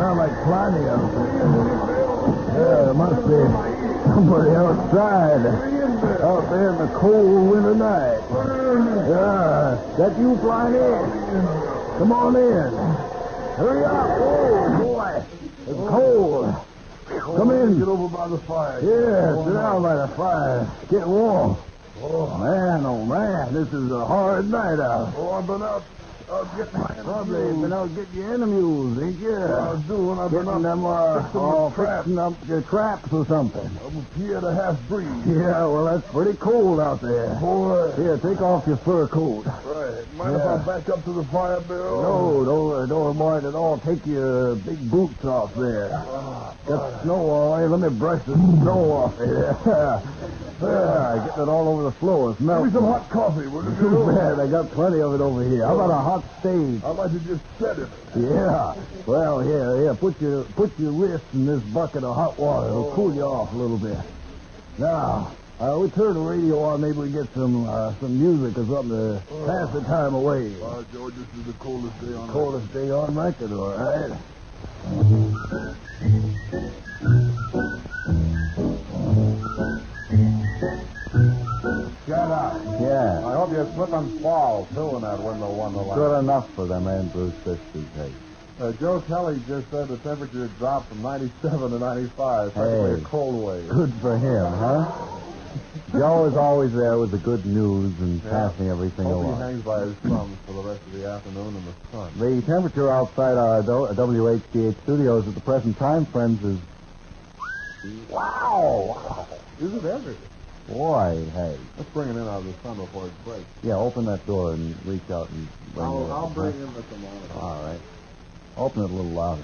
Sound like plenty of them. Yeah, there must be somebody outside. Out there in the cold winter night. Yeah, that you, Flyny? Come on in. Hurry up. Oh, boy. It's cold. Come in. Get over by the fire. Yeah, sit down by the fire. Get warm. Oh, man, this is a hard night out. Oh, I've been out getting my Probably been out getting your enemies, ain't you? I was doing. I've been Getting them, fixing up your traps or something. I'm up here to half breeze. Yeah, well, that's pretty cold out there. Boy. Here, take off your fur coat. Right. Mind if I back up to the fire, Bill? No, don't mind at all. Take your big boots off there. Got snow all over. Let me brush the snow off there. Getting it all over the floor. It's melting. Give me some hot coffee, will you? Too bad. I got plenty of it over here. How about a hot stage? I'd like to just set it. Yeah. Well, here. Put your wrist in this bucket of hot water. It'll cool you off a little bit. Now, we turn the radio on. Maybe we get some music or something to pass the time away. George, this is the coldest day on Coldest day on record, all right. Shut up. Yeah. I hope you slip and fall, too, in that window wonderland. Good enough for them Andrews sisters, hey. Joe Kelly just said the temperature had dropped from 97 to 95. Practically a cold wave. Good for him, huh? Joe is always there with the good news and passing everything Hope along. he hangs by his thumbs for the rest of the afternoon in the sun. The temperature outside our WHDH studios at the present time, friends, is... Wow! Is it ever? Boy, hey. Let's bring it in out of the sun before it breaks. Yeah, open that door and reach out and bring it in. I'll bring in the thermometer. All right. Open it a little louder.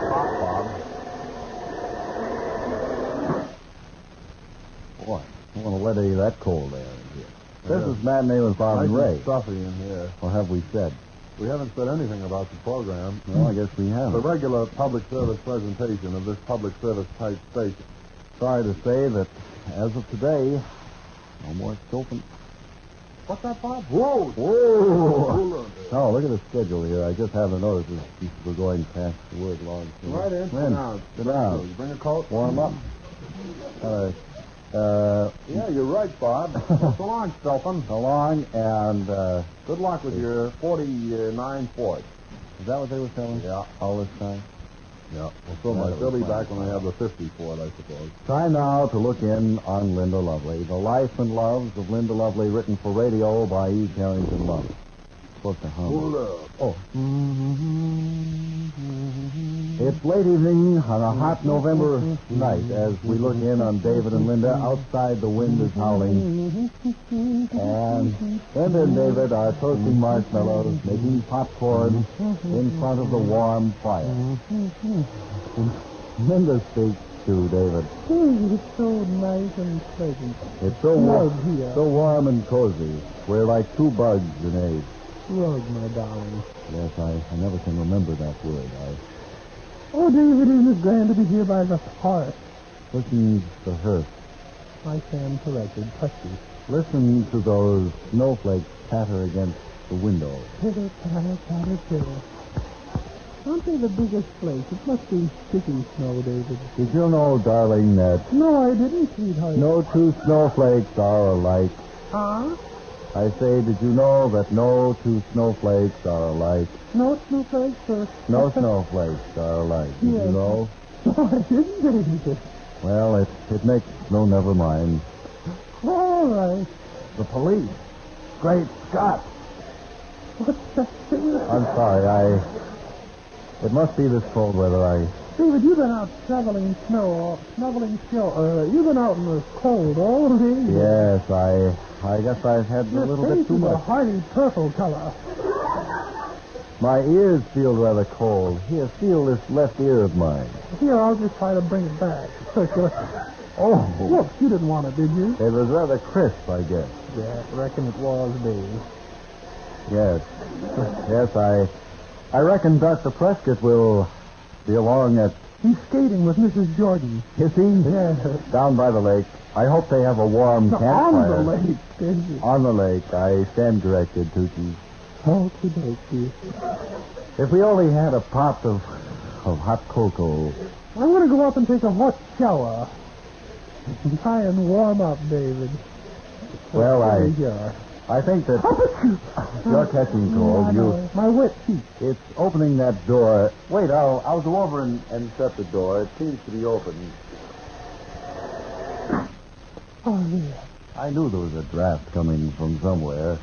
Hot, Bob. Boy, I don't want to let any of that cold air in here. This is Matinee with Bob and Ray. Stuffy in here. Or have we said? We haven't said anything about the program. Well, I guess we The haven't. regular public service presentation of this public service type station. Sorry to say that, as of today, no more open. What's that, Bob? Whoa! Whoa! Oh, look at the schedule here. I just haven't noticed as we're going past the word long. Right in. Sit down. You bring a coat? Warm up. Yeah, you're right, Bob. So long, Stelpin. So long, and Good luck with your 49 Ford. is that what they were telling? Yeah. All this time? Yeah. We'll throw my That Billy was back fine. when I have the 50 Ford, I suppose. Time now to look in on Linda Lovely. The Life and Loves of Linda Lovely, written for radio by E. Carrington Love. Supposed to hum. Hold up. Oh. It's late evening on a hot November night as we look in on David and Linda. Outside, the wind is howling. And Linda and David are toasting marshmallows, making popcorn in front of the warm fire. Linda speaks to David. It's so nice and pleasant. It's so warm, Rug here. so warm and cozy. We're like two bugs in age. Rug, my darling. Yes, I never can remember that word. Oh, David, isn't it grand to be here by the hearth? Listen to her. I stand corrected. Touchy. Listen to those snowflakes patter against the window. Pitter, patter, patter, pitter. Aren't they the biggest flakes? It must be sticky snow, David. Did you know, darling, that No, I didn't, sweetheart. no two snowflakes are alike? Huh? I say, did you know that no two snowflakes are alike? No snowflakes, or... No snowflakes are alike. Did Yes. you know? No, I didn't, David. Well, it makes no never mind. All right. The police. Great Scott. What's that thing? I'm sorry, it must be this cold weather. David, you've been out shoveling snow, you've been out in the cold all day. Yes, I guess I've had a Your little face bit too is a much. hearty purple color. My ears feel rather cold. Here, feel this left ear of mine. Here, I'll just try to bring it back. Oh, Look, you didn't want it, did you? it was rather crisp, I guess. Yeah, I reckon it was, Dave. Yes. Yes, I reckon Dr. Prescott will be along at... He's skating with Mrs. Jordan. Is he? Yeah. Down by the lake. I hope they have a warm campfire. On the lake, did you? On the lake. I stand corrected, Tookie. Okie dokie. If we only had a pot of hot cocoa. I want to go up and take a hot shower. Try and warm up, David. Well, There you are. I think that you're catching cold. Yeah, I know. My wet feet. It's opening that door. Wait, I'll go over and shut the door. It seems to be open. Oh, yeah. I knew there was a draft coming from somewhere.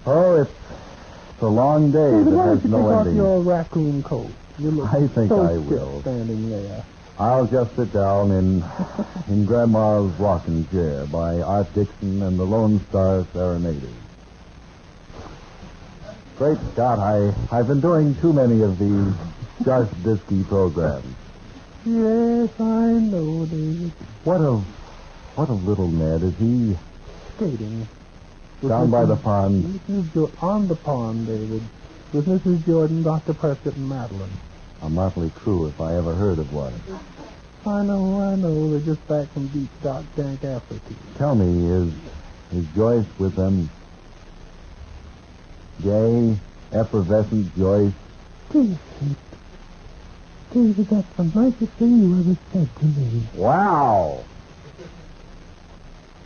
Oh, it's a long day David, that why has don't you no take off ending. your raccoon coat? You look I think so I stiff will. standing there. I'll just sit down in Grandma's rocking chair by Art Dixon and the Lone Star Serenaders. Great Scott, I've been doing too many of these Josh Disky programs. Yes, I know, David. What of little Ned? Is he Skating. down by the pond? On the pond, David. With Mrs. Jordan, Dr. Prescott, and Madeline. A motley crew, if I ever heard of one. I know. They're just back from deep dark dank Africa. Tell me, is Joyce with them? Gay, effervescent Joyce? David, that's the nicest thing you ever said to me. Wow!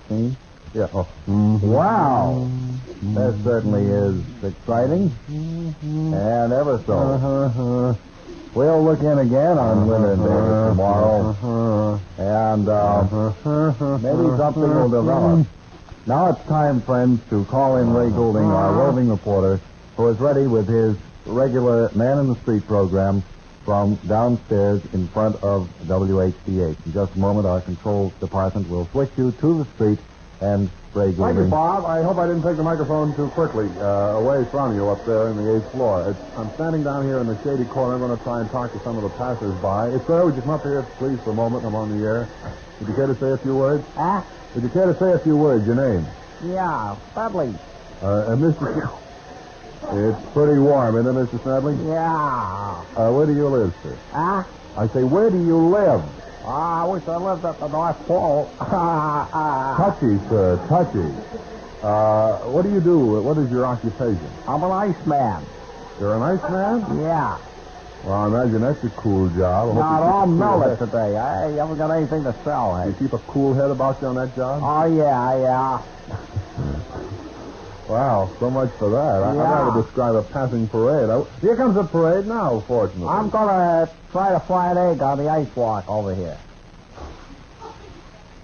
See? Yeah. Oh. Mm-hmm. Wow! That certainly is exciting. And ever so. We'll look in again on Winter and David tomorrow. And maybe something will develop. Now it's time, friends, to call in Ray Goulding, our roving reporter, who is ready with his regular Man in the Street program from downstairs in front of WHDH. In just a moment, our control department will switch you to the street and Ray Goulding. Thank you, Bob. I hope I didn't take the microphone too quickly away from you up there in the 8th floor. I'm standing down here in the shady corner. I'm going to try and talk to some of the passers-by. Sir, would you come up here, please, for a moment? I'm on the air. Would you care to say a few words? Would you care to say a few words? Your name? Yeah, Dudley. Mr. It's pretty warm, isn't it, Mr. Snedley? Yeah. Where do you live, sir? Huh? I say, where do you live? I wish I lived at the North Pole. Touchy, sir, touchy. What do you do? What is your occupation? I'm an Iceman. You're an Iceman? Yeah. Well, I imagine that's a cool job. I hope Not you keep all a cool melted head. today. I haven't got anything to sell, You hey? keep a cool head about you on that job? Oh, yeah. Wow, so much for that. I Yeah. never describe a passing parade. Here comes a parade now, fortunately. I'm going to try to fry an egg on the ice walk over here.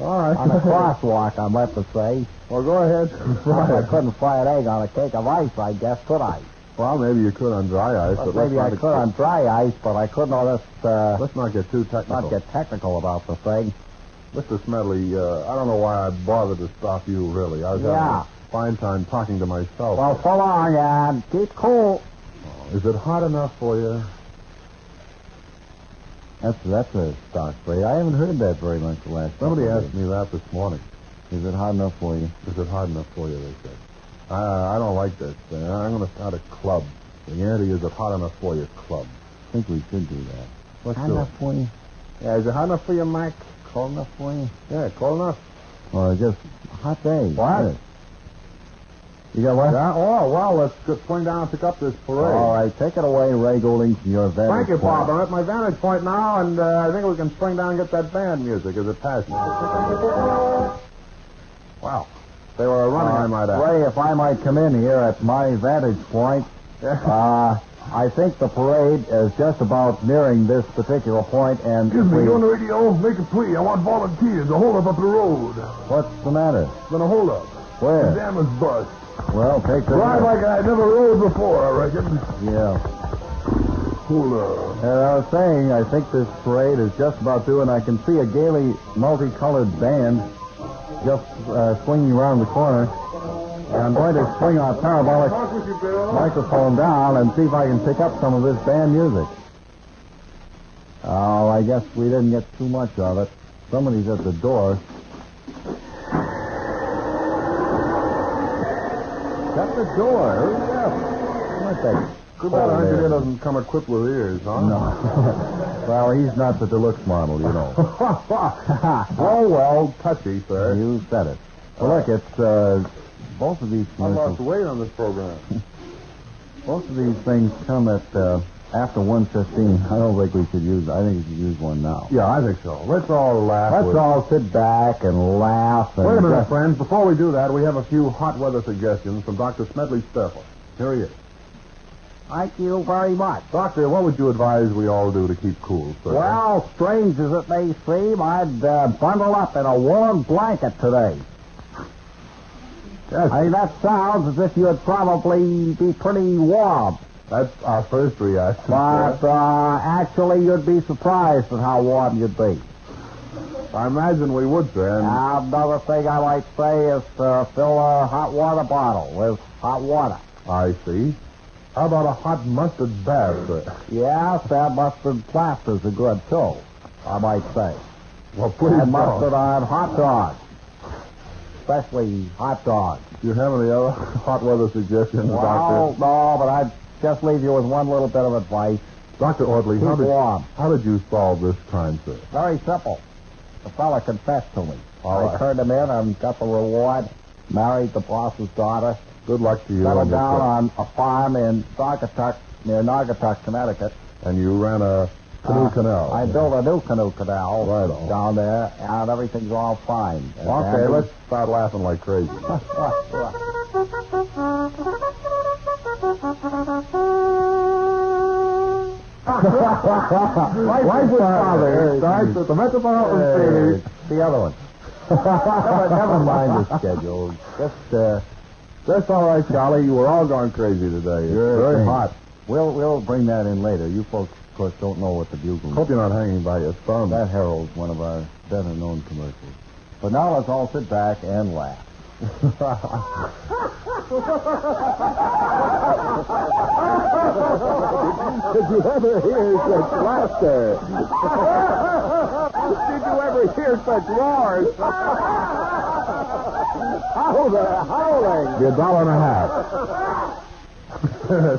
All right. On the crosswalk, I meant to say. Well, go ahead. I couldn't fry an egg on a cake of ice, I guess, could I? Well, maybe you could on dry ice, but Maybe I let's could on dry ice, but I couldn't let's not get too technical. not get technical about the thing. Mr. Smedley, I don't know why I bothered to stop you, really. I was having Yeah. a fine time talking to myself. Well, so long, and keep cool. Is it hot enough for you? That's a stock phrase. I haven't heard that very much the last Somebody couple of asked me that this morning. days. Is it hot enough for you? Is it hot enough for you, they said. I don't like this thing. I'm going to start a club. The answer is it hot enough for you club. I think we should do that. Let's Hot do enough it. for you? Yeah, is it hot enough for you, Mike? Cold enough for you? Yeah, cold enough. Or just hot day? What? Yes. You got what? Yeah? Oh, well, let's go swing down and pick up this parade. All right, take it away, Ray Goulding, from your vantage Thank you, point. Bob. I'm at my vantage point now, and I think we can swing down and get that band music as it passes. Wow. They were running, I might add. Ray, if I might come in here at my vantage point, I think the parade is just about nearing this particular point, and Excuse me, we- you on the radio? Make a plea. I want volunteers to hold up the road. what's the matter? Gonna hold up. The Where? dam is bust. Well, take the Ride like I never rode before, I reckon. Yeah. Hold up. I was saying, I think this parade is just about due, and I can see a gaily multicolored band just swinging around the corner. And I'm going to swing our parabolic Talk with you, Bill. microphone down and see if I can pick up some of this band music. Oh, I guess we didn't get too much of it. Somebody's at the door. Shut the door. Hurry up. What's that? Too bad our engineer doesn't come equipped with ears, huh? No. Well, he's not the deluxe model, you know. Oh, well, touchy, sir. You said it. Well, look, it's Both of these I've lost commercials, weight on this program. both of these things come at after 1:15. I don't think we should use. I think we should use one now. Yeah, I think so. Let's all laugh. Let's all sit back and laugh. And Wait a minute, friends. Before we do that, we have a few hot weather suggestions from Dr. Smedley Steffel. Here he is. Thank you very much. Doctor, what would you advise we all do to keep cool, sir? Well, strange as it may seem, I'd bundle up in a warm blanket today. Yes, I mean, that sounds as if you'd probably be pretty warm. that's our first reaction. But sir. actually, you'd be surprised at how warm you'd be. I imagine we would, sir. And Another thing I might say is fill a hot water bottle with hot water. I see. How about a hot mustard bath, sir? Yes, that mustard plasters are good, too, I might say. Well, please And mustard don't. on hot dogs. Especially hot dogs. Do you have any other hot weather suggestions, Well, Doctor? no, but I'd just leave you with one little bit of advice. Dr. Audley, Keep warm. how did you solve this crime, sir? Very simple. The fella confessed to me. All right. I turned him in and got the reward. Married the boss's daughter. Good luck to you. Settled on your down trip. on a farm in Naugatuck, near Naugatuck, Connecticut. And you ran a canoe canal. I built a new canoe canal Right on. down there, and everything's all fine. Okay, And- let's start laughing like crazy. Wife and father starts at the Metropolitan Theater. The other one. never mind the schedule. That's all right, Charlie. You were all gone crazy today. It's very thanks. hot. We'll bring that in later. You folks, of course, don't know what the bugle. Hope you're not hanging by your thumb. That heralds one of our better-known commercials. But now let's all sit back and laugh. Did you ever hear such laughter? Did you ever hear such roars? Howling. Be $1.50.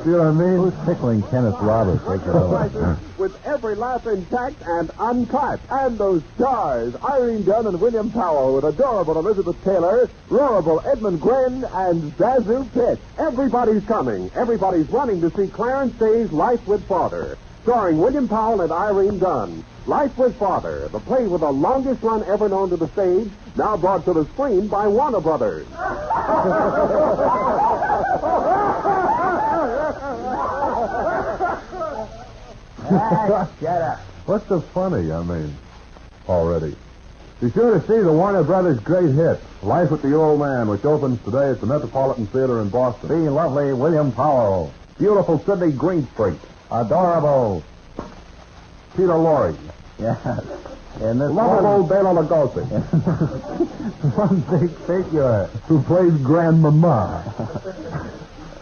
See what I mean? Who's tickling Kenneth Roberts? Take it over. With every laugh intact and uncut. And those stars, Irene Dunn and William Powell, with adorable Elizabeth Taylor, roarable Edmund Gwen, and Zazu Pitt. Everybody's coming. Everybody's running to see Clarence Day's Life with Father, starring William Powell and Irene Dunn. Life with Father, the play with the longest run ever known to the stage, now brought to the screen by Warner Brothers. Shut up. What's so funny, already? Be sure to see the Warner Brothers' great hit, Life with the Old Man, which opens today at the Metropolitan Theater in Boston. The lovely William Powell. Beautiful Sidney Greenstreet. Adorable. Peter Lorre. Yes. And this Lovable Bela Lugosi, one big figure. who plays Grandmama.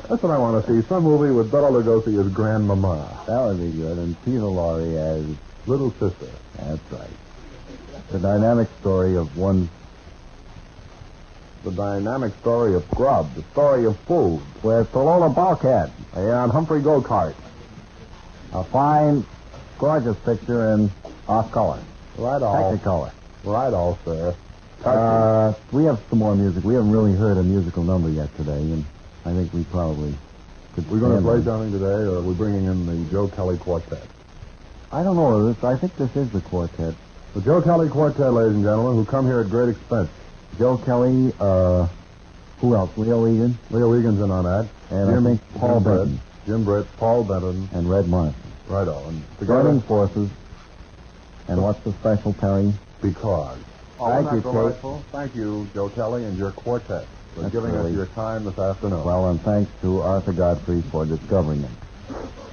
That's what I want to see. Some movie with Bela Lugosi as Grandmama. That would be good. And Peter Lorre as... Little sister. That's right. The dynamic story of one... The dynamic story of grub. The story of food. With Paloma Bulkhead. And Humphrey Go-Kart. A fine, gorgeous picture in off color. Right all. Technicolor. Right all, sir. We have some more music. We haven't really heard a musical number yet today, and I think we probably could... We're going to stand play on- something today, or are we bringing in the Joe Kelly Quartet? I don't know. I think this is the quartet. The Joe Kelly Quartet, ladies and gentlemen, who come here at great expense. Joe Kelly, who else? Leo Egan? Leo Egan's in on that. And I think Paul Britt, Benton. Jim Britt, Paul Benton. And Red Martin. Right on. And together, Joining forces. And what's the special, Terry? because. Thank you, Kate. delightful? Thank you, Joe Kelly and your quartet, for That's giving us really- your time this afternoon. Well, and thanks to Arthur Godfrey for discovering it.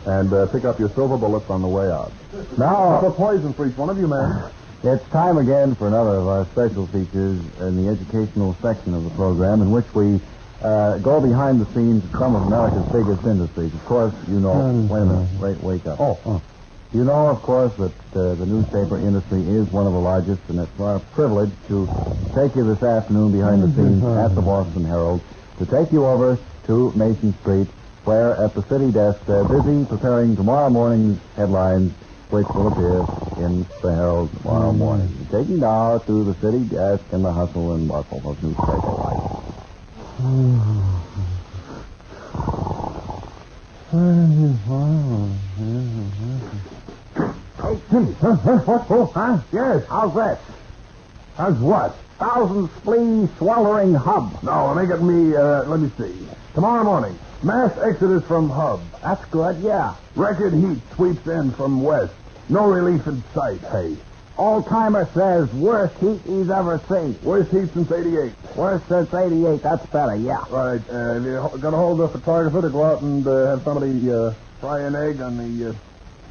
And pick up your silver bullets on the way out. Now, For poison for each one of you men. it's time again for another of our special features in the educational section of the program, in which we go behind the scenes of some of America's biggest industries. Of course, you know... Wait a minute. Wake up. Oh. You know, of course, that the newspaper industry is one of the largest, and it's our privilege to take you this afternoon behind the scenes at the Boston Herald, to take you over to Mason Street, where at the city desk they're busy preparing tomorrow morning's headlines, which will appear in the Herald tomorrow morning. Taking now to the city desk and the hustle and bustle of newspaper life. Huh? Yes. How's this? How's what? 1,000 flea swallowing hub. No, make it me, let me see. Tomorrow morning, mass exodus from Hub. That's good, yeah. Record heat sweeps in from west. No relief in sight, hey. Old-timer says worst heat he's ever seen. Worst heat since 88. Worst since 88, that's better, yeah. Right, you're going to hold the photographer to go out and have somebody fry an egg on the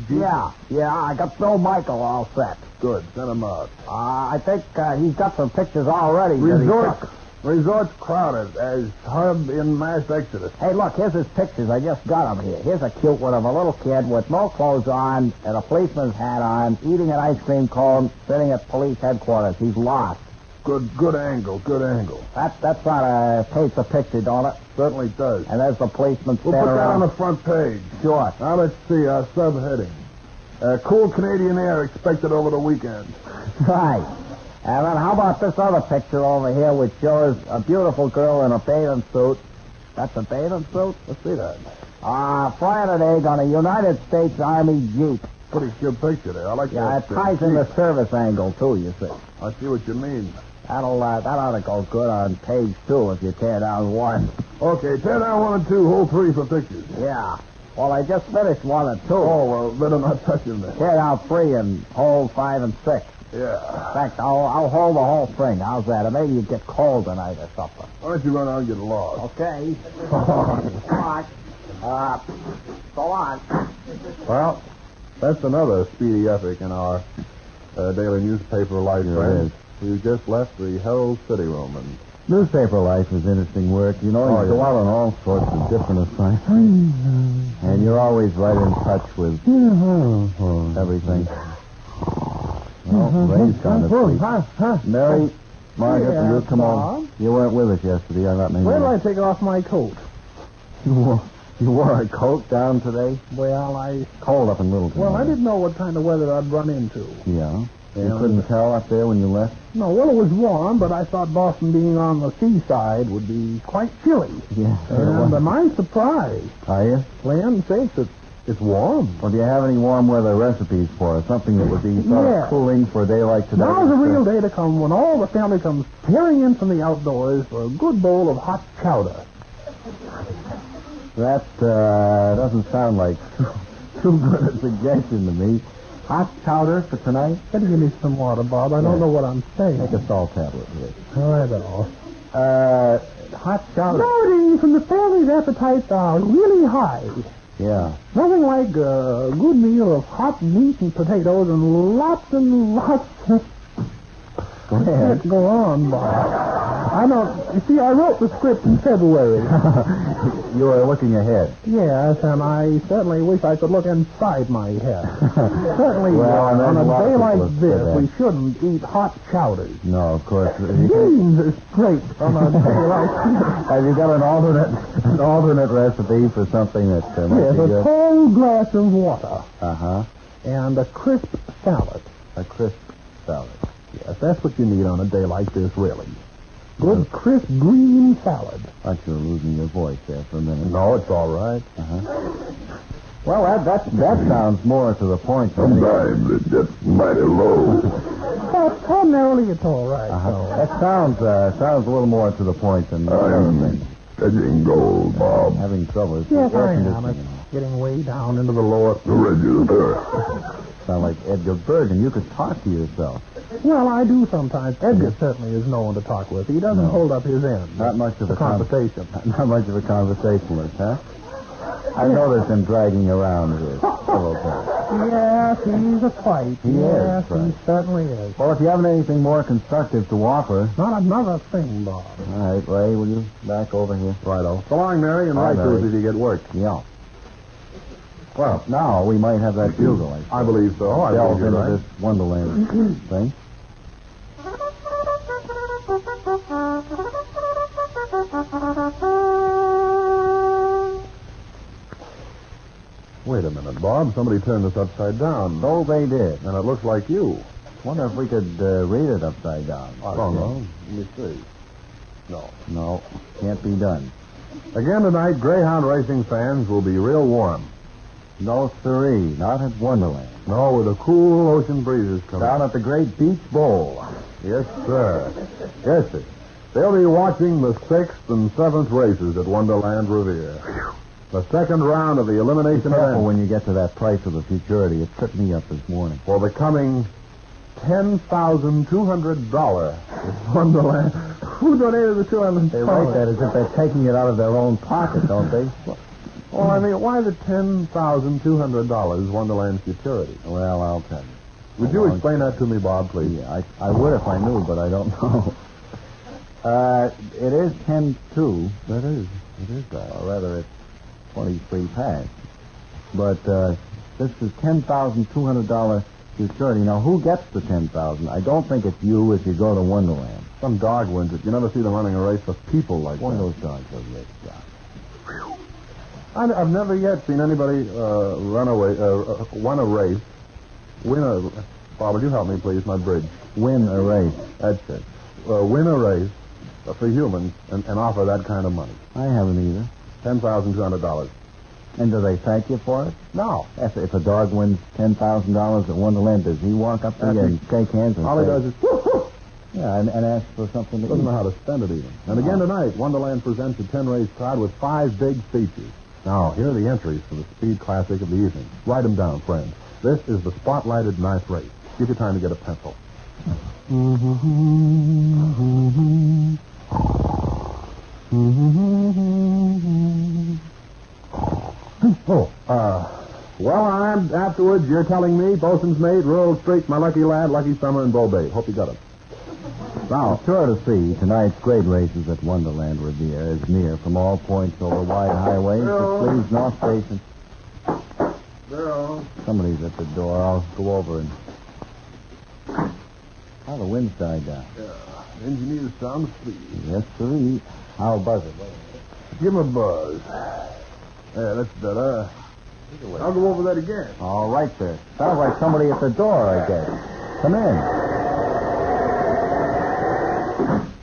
Jeep? Yeah, I got Bill Michael all set. Good, send him out. I think he's got some pictures already. that he took. Resort's crowded as Hub in mass exodus. Hey, look, here's his pictures. I just got them here. Here's a cute one of a little kid with no clothes on and a policeman's hat on, eating an ice cream cone, sitting at police headquarters. He's lost. Good angle. That sort of paints a picture, don't it? Certainly does. And there's the policeman We'll standing put that around. on the front page. Sure. Now let's see our subheading. Cool Canadian air expected over the weekend. Right. And then how about this other picture over here, which shows a beautiful girl in a bathing suit. That's a bathing suit? Let's see that. Frying an egg on a United States Army Jeep. Pretty good picture there. I like Yeah, that. it ties in the service angle, too, you see. I see what you mean. That ought to go good on page 2 if you tear down 1. Okay, tear down 1 and 2, hold 3 for pictures. Yeah. Well, I just finished 1 and 2. Oh, well, better not touch him then. Tear down 3 and hold 5 and 6. Yeah. In fact, I'll hold the whole thing. How's that? Or maybe you get cold tonight or something. Why don't you run out and get lost? Okay. Come on. Go on. Well, that's another speedy epic in our daily newspaper life. Sure is. We just left the Herald City Room, and Newspaper life is interesting work. You know, you go out on all sorts of different assignments. And you're always right in touch with everything. Well, Ray's gone to sleep. Mary, Margaret, Yeah, you come Bob. on. You weren't with us yesterday. I got my Where did I name. take off my coat? You wore a coat down today? Well, Cold up in Littleton. I didn't know what kind of weather I'd run into. Yeah. You couldn't tell up there when you left? No, well, it was warm, but I thought Boston being on the seaside would be quite chilly. Yeah. And I'm surprised. Are you? Land sakes, it's warm. Well, do you have any warm weather recipes for us? Something that would be sort Yeah. of cooling for a day like today? Now's a real day to come when all the family comes tearing in from the outdoors for a good bowl of hot chowder. That doesn't sound like too good a suggestion to me. Hot chowder for tonight? Better give me some water, Bob. I don't know what I'm saying. Take a salt tablet here. I know. Hot chowder. Nowadays, when the family's appetites are really high, Yeah. nothing like a good meal of hot meat and potatoes and lots of... Go ahead. Go on, Bob. I don't... You see, I wrote the script in February. You are looking ahead. Yes, and I certainly wish I could look inside my head. Certainly, Well, and on there's a lot a day of people like that say this, that. we shouldn't eat hot chowders. No, of course. Beans are straight on a day like this. Have you got an alternate recipe for something that might Yes, be a good? tall glass of water Uh-huh. and a crisp salad. A crisp salad. Yes, that's what you need on a day like this, really. Good, crisp, green salad. Thought you were losing your voice there for a minute. No, it's all right. Well, that sounds more to the point than Sometimes it gets mighty low. But ordinarily, it's all right. That sounds a little more to the point than the other thing. Edging gold, Bob. Having trouble with Yes, air I am. conditioning. It's getting way down into the lower... The register. Sound like Edgar Bergen. You could talk to yourself. Well, I do sometimes. Edgar certainly is no one to talk with. He doesn't hold up his end. Not much of The a conversation. Not much of a conversationalist, huh? I noticed him dragging around here several times. Yes, he's a fight. He yes, is, right. he certainly is. Well, if you haven't anything more constructive to offer, Not another thing, Bob. all right, Ray, will you back over here? Righto. So long, Mary, and Bye, write to us Mary. if you get work. Yeah. Well, now we might have that bugle. I believe so. I Delve believe into you're right. this Wonderland thing. Wait a minute, Bob. Somebody turned this upside down. So they did. And it looks like you. Wonder if we could read it upside down. I don't know. Let me see. No, can't be done. Again tonight, Greyhound racing fans will be real warm. No, siree, not at Wonderland. No, with the cool ocean breezes coming. Down at the Great Beach Bowl. Yes, sir. Yes, sir. They'll be watching the 6th and 7th races at Wonderland Revere. The second round of the elimination Careful event when you get to that price of the futurity. It tripped me up this morning. for the coming $10,200 at Wonderland. Who donated the $200? They write that as if they're taking it out of their own pocket, don't they? Well, I mean, why the $10,200 Wonderland Futurity? Well, I'll tell you. Would you explain that to me, Bob, please? Yeah, I would if I knew, but I don't know. It is 10-2. That is. It is that. Or rather, it's 23 past. But this is $10,200 futurity. Now, who gets the $10,000? I don't think it's you if you go to Wonderland. Some dog wins it. You never see them running a race for people like One that. of those dogs are rich, Doc. I've never yet seen anybody win a race. Bob, would you help me, please? My bridge. Win a race. That's it. Win a race for humans and offer that kind of money. I haven't either. $10,200. And do they thank you for it? No. If a dog wins $10,000 at Wonderland, does he walk up there and shake hands and All he say, does is, woo-hoo! Yeah, and ask for something to Doesn't eat? know how to spend it even. And again tonight, Wonderland presents a 10-race card with 5 big features. Now, here are the entries for the Speed Classic of the evening. Write them down, friends. This is the spotlighted knife race. Give you time to get a pencil. Well armed. Afterwards, you're telling me, Bosun's Mate, Rural Street, My Lucky Lad, Lucky Summer, and Bo Bait. Hope you got it. Now, sure to see, tonight's great races at Wonderland Revere is near from all points over wide highways to Cleves North Station. Somebody's at the door. I'll go over and... Oh, the wind's died down. Yeah. Engineer sounds asleep. Yes, sir. I'll buzz it. Give him a buzz. Yeah, that's better. I'll go over that again. All right, sir. Sounds like somebody at the door, I guess. Come in.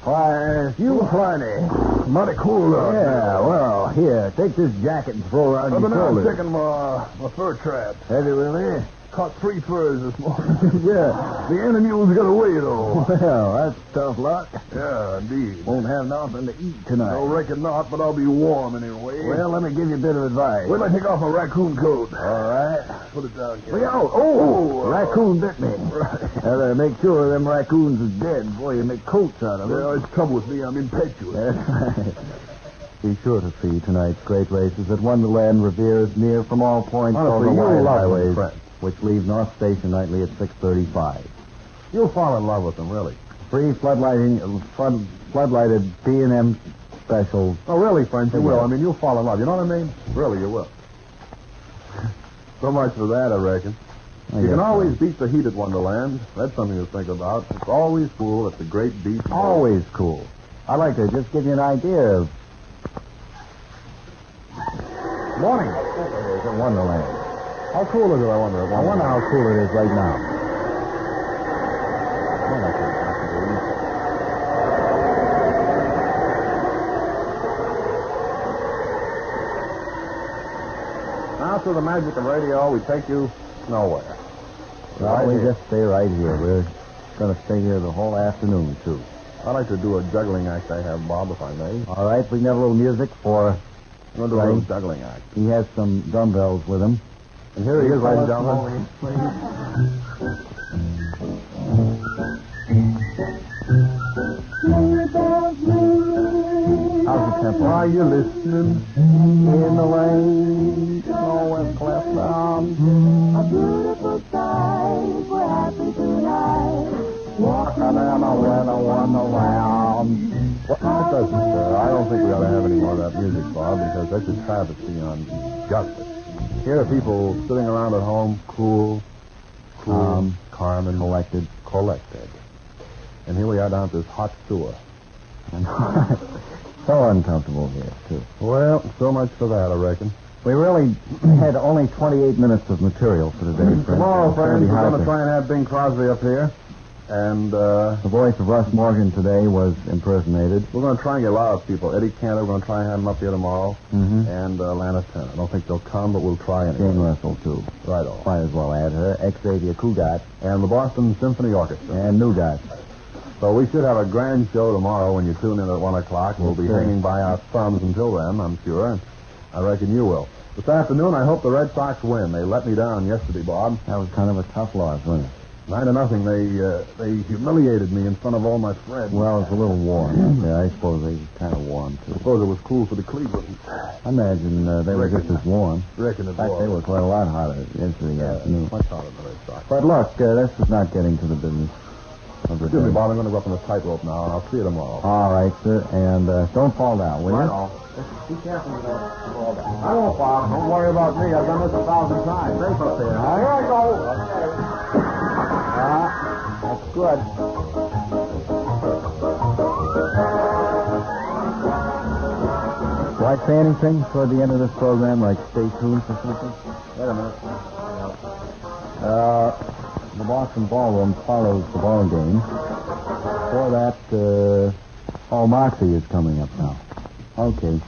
Why, you Flanny. Mighty cool out. Yeah, well, here, take this jacket and throw around your I've been out shoulders. checking my fur trap. Have you really? Caught 3 furs this morning. Yeah. The animals got away, though. Well, that's tough luck. Yeah, indeed. Won't have nothing to eat tonight. I reckon not, but I'll be warm anyway. Well, let me give you a bit of advice. Wait till I take off my raccoon coat. All right. Put it down here. Look out. Oh, raccoon bit me. Right. Better make sure them raccoons is dead before you make coats out of them. Well, it's trouble with me. I'm impetuous. That's right. Be sure to see tonight's great races at Wonderland Revere is near from all points Honestly, over you'll wide love them, highways, Fred. which leave North Station nightly at 6:35. You'll fall in love with them, really. Free floodlighted P&M specials. Oh, really, friends, you Yeah. will. I mean, you'll fall in love. You know what I mean? Really, you will. So much for that, I reckon. I You guess can so. always beat the heat at Wonderland. That's something to think about. It's always cool at the Great Beach. Always cool. I'd like to just give you an idea of... Morning. There it is at Wonderland. How cool is it, I wonder? I wonder how cool it is right now. Well, I can't Now, through the magic of radio, we take you nowhere. Well, we just stay right here. We're going to stay here the whole afternoon, too. I'd like to do a juggling act I have, Bob, if I may. All right, we can have a little music for... I'm going to do a little Right. juggling act. He has some dumbbells with him. And here he is, ladies and gentlemen. How's the tempo? Are you listening? In the rain, snowing cleft down. A beautiful sight, we're happy tonight. Walking in a winter wonderland. Well, that doesn't, I don't think we ought to have any more of that music, Bob, because that's a travesty on justice. Here are people sitting around at home, cool, calm, and collected. And here we are down at this hot sewer. So uncomfortable here, too. Well, so much for that, I reckon. We really had only 28 minutes of material for today, friends. Tomorrow, It's gonna friends, be we're hard going to try and have Bing Crosby up here. And the voice of Russ Morgan today was impersonated. we're going to try and get a lot of people. Eddie Cantor, we're going to try and have him up here tomorrow. Mm-hmm. And Lana Turner. I don't think they'll come, but we'll try anyway. Jane Russell, too. Right on. Might as well add her. Xavier Cugat. And the Boston Symphony Orchestra. And Nougat. So we should have a grand show tomorrow when you tune in at 1 o'clock. We'll be Sure. hanging by our thumbs until then, I'm sure. I reckon you will. This afternoon, I hope the Red Sox win. They let me down yesterday, Bob. That was kind of a tough loss, wasn't it? 9-0. They humiliated me in front of all my friends. Well, it's a little warm. Yeah, I suppose they kind of warm, too. I suppose it was cool for the Cleveland. I imagine they were just as warm. Reckon it In fact, was. they were quite a lot hotter yesterday afternoon. Much hotter than Red Sox. But look, this is not getting to the business of the Excuse me, day. Bob. I'm going to go up on the tightrope now, and I'll see you tomorrow. All right, sir, and don't fall down, will you? on. Be careful with that. I won't, Bob. Don't worry about me. I've done this 1,000 times. Safe up there, huh? Here I go. That's good. Do I say anything toward the end of this program, like stay tuned for something? Wait a minute. The Boston Ballroom follows the ball game. For that, Moxie is coming up now. Okay.